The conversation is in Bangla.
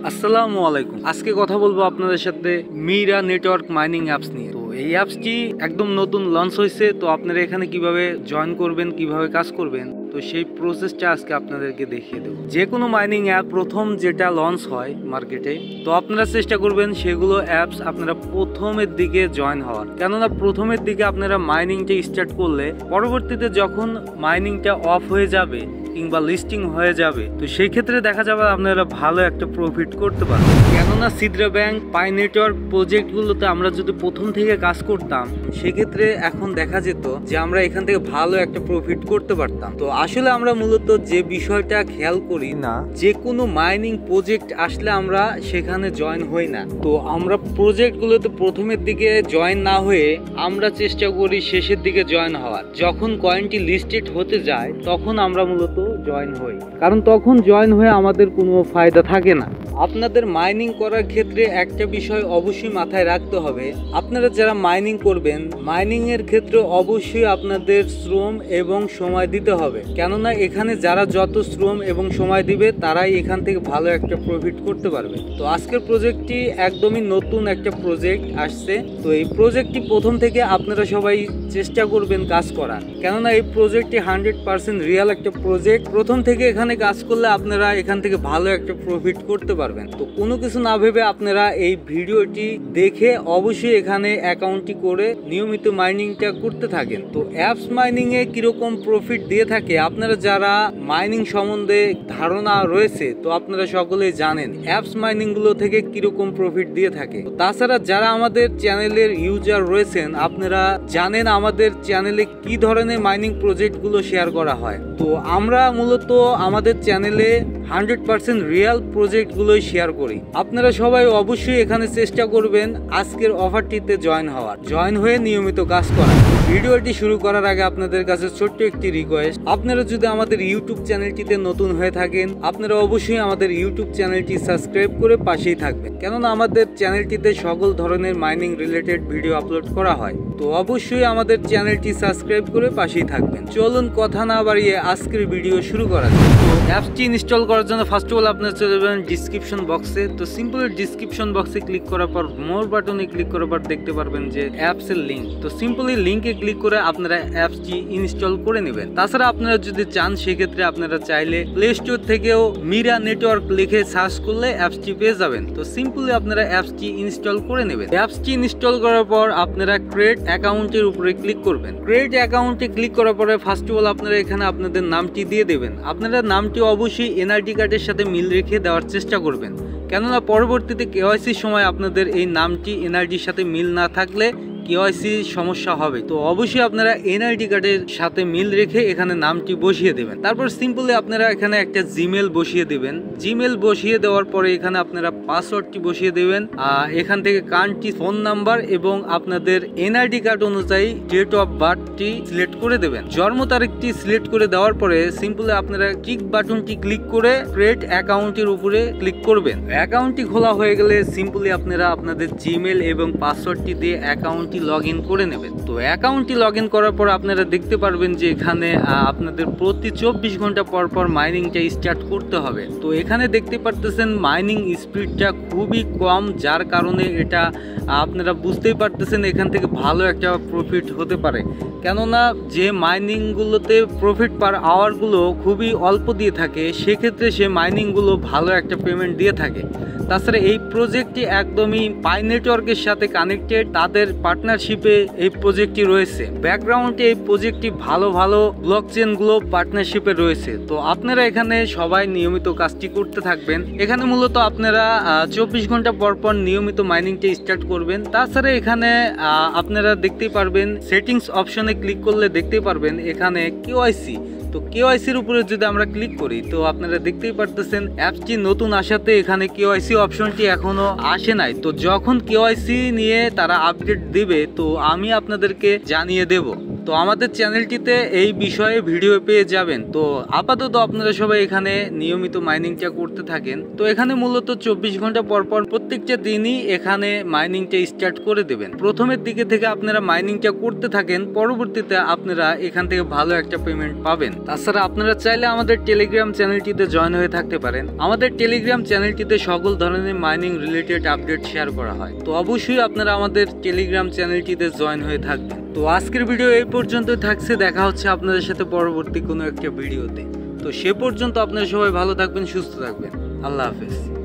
আসসালামু আলাইকুম। আজকে কথা বলবো আপনাদের সাথে মিরা নেটওয়ার্ক মাইনিং অ্যাপস নিয়ে। তো এই অ্যাপসটি একদম নতুন লঞ্চ হয়েছে। তো আপনারা এখানে কিভাবে জয়েন করবেন, কিভাবে কাজ করবেন, তো সেই প্রসেসটা আজকে আপনাদেরকে দেখিয়ে দেবো। যে কোনো মাইনিং অ্যাপ প্রথম যেটা লঞ্চ হয় মার্কেটে, তো আপনারা চেষ্টা করবেন সেগুলো অ্যাপস আপনারা প্রথমের দিকে জয়েন হওয়ার। কেননা প্রথমের দিকে আপনারা মাইনিংটা স্টার্ট করলে পরবর্তীতে যখন মাইনিংটা অফ হয়ে যাবে কিংবা লিস্টিং হয়ে যাবে, তো সেই ক্ষেত্রে দেখা যাবে আপনারা ভালো একটা প্রফিট করতে পারবেন। কেননা সিদ্রা ব্যাংক, পাই নেটওয়ার্ক প্রজেক্টগুলোতে আমরা যদি প্রথম থেকে কাজ করতাম, সেক্ষেত্রে এখন দেখা যেত যে আমরা এখান থেকে ভালো একটা প্রফিট করতে পারতাম। তো আসলে আমরা মূলত যে বিষয়টা খেয়াল করি না, যে কোনো মাইনিং প্রজেক্ট আসলে আমরা সেখানে জয়েন হই না। তো আমরা প্রজেক্টগুলোতে প্রথমের দিকে জয়েন না হয়ে আমরা চেষ্টা করি শেষের দিকে জয়েন হওয়ার। যখন কয়েনটি লিস্টেড হতে যায় তখন আমরা মূলত জয়েন হই, কারণ তখন জয়েন হয়ে আমাদের কোনো ফায়দা থাকে না। আপনাদের মাইনিং করার ক্ষেত্রে একটা বিষয় অবশ্যই মাথায় রাখতে হবে, আপনারা যারা মাইনিং করবেন, মাইনিং এর ক্ষেত্রে অবশ্যই আপনাদের শ্রম এবং সময় দিতে হবে। কেননা এখানে যারা যত শ্রম এবং সময় দিবে তারাই এখান থেকে ভালো একটা প্রফিট করতে পারবে। তো আজকের প্রজেক্টটি একদমই নতুন একটা প্রজেক্ট আসছে। তো এই প্রজেক্টটি প্রথম থেকে আপনারা সবাই চেষ্টা করবেন কাজ করার, কেননা এই প্রজেক্টটি 100% রিয়েল একটা প্রজেক্ট। প্রথম থেকে এখানে কাজ করলে আপনারা এখান থেকে ভালো একটা প্রফিট করতে পারবেন। তো কোনো কিছু না ভেবে আপনারা এই ভিডিওটি দেখে অবশ্যই এখানে অ্যাকাউন্টটি করে নিয়মিত মাইনিংটা করতে থাকেন। তো অ্যাপস মাইনিং এ কিরকম প্রফিট দিয়ে থাকে, আপনারা যারা মাইনিং সম্বন্ধে ধারণা রয়েছে, তো আপনারা সকলেই জানেন অ্যাপস মাইনিং গুলো থেকে কিরকম প্রফিট দিয়ে থাকে। তাছাড়া যারা আমাদের চ্যানেলের ইউজার রয়েছেন, আপনারা জানেন আমাদের চ্যানেলে কি ধরনের মাইনিং প্রজেক্ট গুলো শেয়ার করা হয়। তো আমরা মূলত আমাদের চ্যানেলে 100% রিয়েল প্রজেক্ট গুলোই শেয়ার করি। আপনারা সবাই অবশ্যই এখানে চেষ্টা করবেন আজকের অফারটিতে জয়েন হয়ে নিয়মিত কাজ করা। ভিডিওটি শুরু করার আগে আপনাদের কাছে ছোট্ট একটি রিকোয়েস্ট, আপনারা যদি আমাদের ইউটিউব চ্যানেলটিতে নতুন হয়ে থাকেন, আপনারা অবশ্যই আমাদের ইউটিউব চ্যানেলটি সাবস্ক্রাইব করে পাশেই থাকবেন, কেননা আমাদের চ্যানেলটিতে সকল ধরনের মাইনিং রিলেটেড ভিডিও আপলোড করা হয়। তো অবশ্যই আমাদের চ্যানেলটি সাবস্ক্রাইব করে পাশেই থাকবেন। চলুন কথা না বাড়িয়ে আজকের ভিডিও শুরু করা যাক। তো অ্যাপসটি ইনস্টল করার জন্য ফার্স্ট অফ অল আপনারা চলে যাবেন ডিসক্রিপশন বক্সে। তো সিম্পলি ডিসক্রিপশন বক্সে ক্লিক করার পর মোর বাটনে ক্লিক করার পর দেখতে পারবেন যে অ্যাপসের লিঙ্ক। তো সিম্পলি লিঙ্কে ক্লিক করে আপনারা অ্যাপসটি ইনস্টল করে নেবেন। তাছাড়া আপনারা যদি চান সেক্ষেত্রে আপনারা চাইলে প্লে স্টোর থেকেও মিরা নেটওয়ার্ক লিখে সার্চ করলে অ্যাপসটি পেয়ে যাবেন। তো সিম্পলি আপনারা অ্যাপসটি ইনস্টল করে নেবেন। অ্যাপসটি ইনস্টল করার পর আপনারা ক্রিয়েট অ্যাকাউন্টের উপরে ক্লিক করবেন। ক্রিয়েট অ্যাকাউন্টে ক্লিক করার পরে ফার্স্ট অফ অল আপনারা এখানে আপনাদের নামটি দিয়ে দেবেন। আপনারা নামটি অবশ্যই এনআইডি কার্ডের সাথে মিল রেখে দেওয়ার চেষ্টা করবেন, কেননা পরবর্তীতে কেওয়াইসির সময় আপনাদের এই নামটি এনআইডির সাথে মিল না থাকলে কেওয়াইসি সমস্যা হবে। তো অবশ্যই আপনারা এনআইডি কার্ডের সাথে মিল রেখে এখানে নামটি বসিয়ে দেবেন। তারপর সিম্পলি আপনারা এখানে একটা জিমেল বসিয়ে দেবেন। জিমেল বসিয়ে দেওয়ার পরে এখানে আপনারা পাসওয়ার্ডটি বসিয়ে দেবেন। এখান থেকে কান্ট্রি, ফোন নাম্বার এবং আপনাদের এনআইডি কার্ড অনুযায়ী ডেট অফ বার্থটি সিলেক্ট করে দেবেন। জন্ম তারিখটি সিলেক্ট করে দেওয়ার পরে সিম্পলি আপনারা টিক বাটনটি ক্লিক করে ক্রিয়েট অ্যাকাউন্টের উপরে ক্লিক করবেন। অ্যাকাউন্টটি খোলা হয়ে গেলে সিম্পলি আপনারা আপনাদের জিমেল এবং পাসওয়ার্ডটি দিয়ে অ্যাকাউন্টটি লগ ইন করে নেবেন। তো অ্যাকাউন্টটি লগ ইন করার পর আপনারা দেখতে পারবেন যে এখানে আপনাদের প্রতি 24 ঘন্টা পর পর মাইনিংটা স্টার্ট করতে হবে। তো এখানে দেখতে পারতেছেন মাইনিং স্পিডটা খুবই কম, যার কারণে এটা আপনারা বুঝতেই পারতেছেন এখান থেকে ভালো একটা প্রফিট হতে পারে। কেননা যে মাইনিংগুলোতে প্রফিট পার আওয়ারগুলো খুবই অল্প দিয়ে থাকে, সেক্ষেত্রে সে মাইনিংগুলো ভালো একটা পেমেন্ট দিয়ে থাকে। তাছাড়া এই প্রজেক্টটি একদমই পাই নেটওয়ার্কের সাথে কানেক্টেড, তাদের পার্টনারশিপে এই প্রজেক্টটি রয়েছে। ব্যাকগ্রাউন্ডে এই প্রজেক্টটি ভালো ব্লকচেনগুলো পার্টনারশিপে রয়েছে। তো আপনারা এখানে সবাই নিয়মিত কাজটি করতে থাকবেন। এখানে মূলত আপনারা 24 ঘন্টা পর পর নিয়মিত মাইনিংটা স্টার্ট করবেন। তাছাড়া এখানে আপনারা দেখতেই পারবেন সেটিংস অপশনে ক্লিক করলে দেখতেই পারবেন এখানে কেওয়াইসি। তো কেওয়াইসির উপরে যদি আমরা ক্লিক করি, তো আপনারা দেখতেই পারতেছেন অ্যাপসটি নতুন আসাতে এখানে কেওয়াইসি অপশনটি এখনো আসে নাই। তো যখন কেওয়াইসি নিয়ে তারা আপডেট দেবে, তো আমি আপনাদেরকে জানিয়ে দেব। তো তো আমাদের চ্যানেলটিতে এই বিষয়ে ভিডিও পেয়ে যাবেন। তো আপাতত আপনারা সবাই এখানে নিয়মিত মাইনিংটা করতে থাকেন। তো এখানে মূলত 24 ঘন্টা পর পর প্রত্যেকটা দিনই এখানে মাইনিংটা স্টার্ট করে দেবেন। প্রথমের দিকে থেকে আপনারা মাইনিংটা করতে থাকেন, পরবর্তীতে আপনারা এখান থেকে ভালো একটা পেমেন্ট পাবেন। তাছাড়া আপনারা চাইলে আমাদের টেলিগ্রাম চ্যানেলটিতে জয়েন হয়ে থাকতে পারেন। আমাদের টেলিগ্রাম চ্যানেলটিতে সকল ধরনের মাইনিং রিলেটেড আপডেট শেয়ার করা হয়। তো অবশ্যই আপনারা আমাদের টেলিগ্রাম চ্যানেলটিতে জয়েন হয়ে থাকবেন। তো আজকের ভিডিও এই পর্যন্তই থাকছে। দেখা হচ্ছে আপনাদের সাথে পরবর্তী কোনো একটা ভিডিওতে। তো সে পর্যন্ত আপনারা সবাই ভালো থাকবেন, সুস্থ থাকবেন। আল্লাহ হাফেজ।